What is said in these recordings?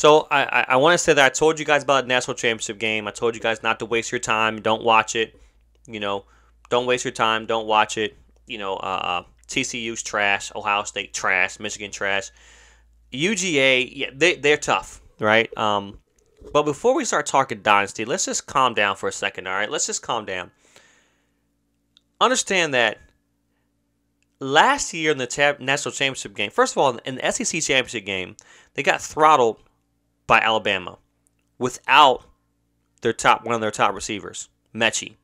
So I want to say that I told you guys about the national championship game. I told you guys not to waste your time. Don't watch it. You know, don't waste your time. Don't watch it. TCU's trash. Ohio State trash. Michigan trash. UGA, yeah, they're tough, right? But before we start talking dynasty, let's just calm down for a second, all right? Let's just calm down. Understand that last year in the national championship game, first of all, in the SEC championship game, they got throttled by Alabama without one of their top receivers, Mechie.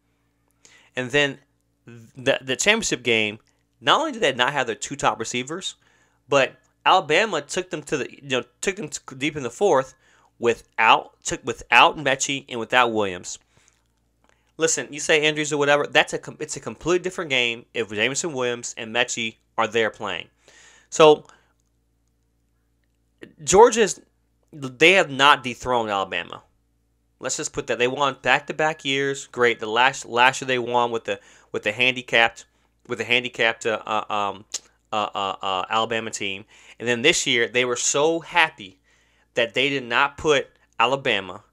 And then the championship game, not only did they not have their two top receivers, but Alabama took them deep in the fourth without Mechie and without Williams. Listen, you say injuries or whatever, it's a completely different game if Jameson Williams and Mechie are there playing. So they have not dethroned Alabama. Let's just put that. They won back-to-back years. Great. The last year they won with the handicapped Alabama team, and then this year they were so happy that they did not put Alabama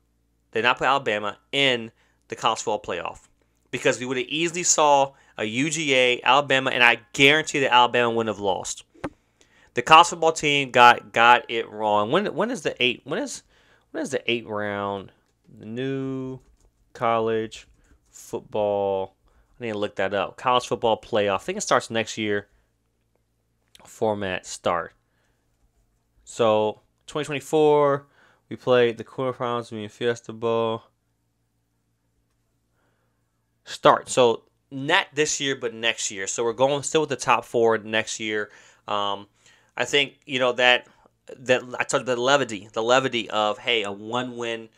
in the college football playoff, because we would have easily saw a UGA Alabama, and I guarantee that Alabama wouldn't have lost. The college football team got it wrong. When is the eighth round? The new college football. I need to look that up. College football playoff. I think it starts next year. Format start. So 2024, we played the quarterfinals between Fiesta Bowl. Start. So not this year, but next year. So we're going still with the top four next year. I think that I told you the levity of, hey, a one win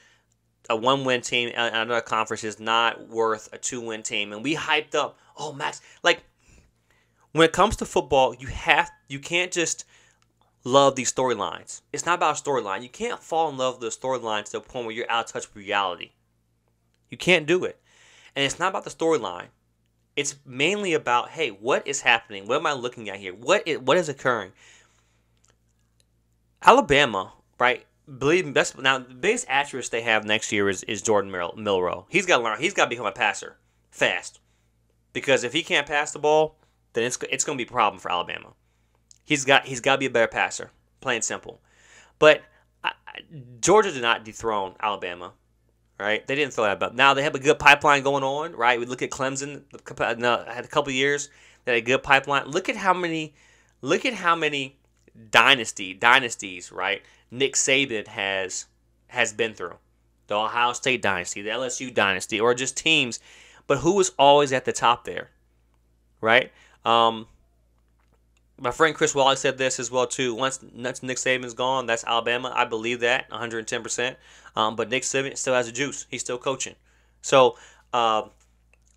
team in another conference is not worth a 2-win team, and we hyped up. Oh, Max, like when it comes to football, you can't just love these storylines. It's not about a storyline. You can't fall in love with the storylines to the point where you're out of touch with reality. You can't do it. And it's not about the storyline. It's mainly about, hey, what is happening? What am I looking at here? What is occurring? Alabama, right? Believe me, now the biggest asterisk they have next year is Jordan Milroe. He's got to learn. He's got to become a passer fast, because if he can't pass the ball, then it's going to be a problem for Alabama. He's got to be a better passer, plain and simple. But Georgia did not dethrone Alabama, right? They didn't throw that up. Now they have a good pipeline going on, right? We look at Clemson. Had a couple of years they had a good pipeline. Look at how many dynasties, right? Nick Saban has been through. The Ohio State dynasty, the LSU dynasty, or just teams. But who was always at the top there, right? My friend Chris Wally said this as well too. Once Nick Saban's gone, that's Alabama. I believe that 110%. But Nick Saban still has the juice. He's still coaching. So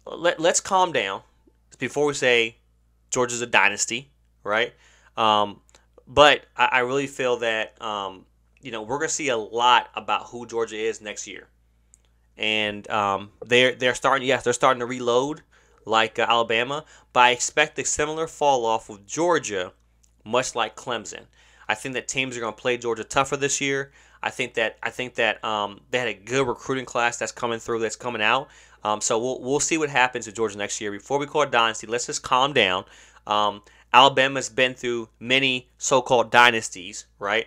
let's calm down before we say Georgia's a dynasty, right? But I really feel that we're going to see a lot about who Georgia is next year, and they're starting to reload like Alabama, but I expect a similar fall off with Georgia, much like Clemson. I think that teams are going to play Georgia tougher this year. I think that they had a good recruiting class that's coming out. So we'll see what happens to Georgia next year. Before we call it dynasty, let's just calm down. Alabama's been through many so-called dynasties, right?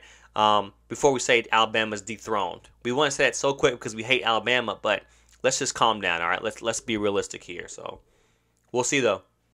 Before we say Alabama's dethroned, we want to say that so quick because we hate Alabama, but let's just calm down. All right, let's be realistic here. So we'll see though.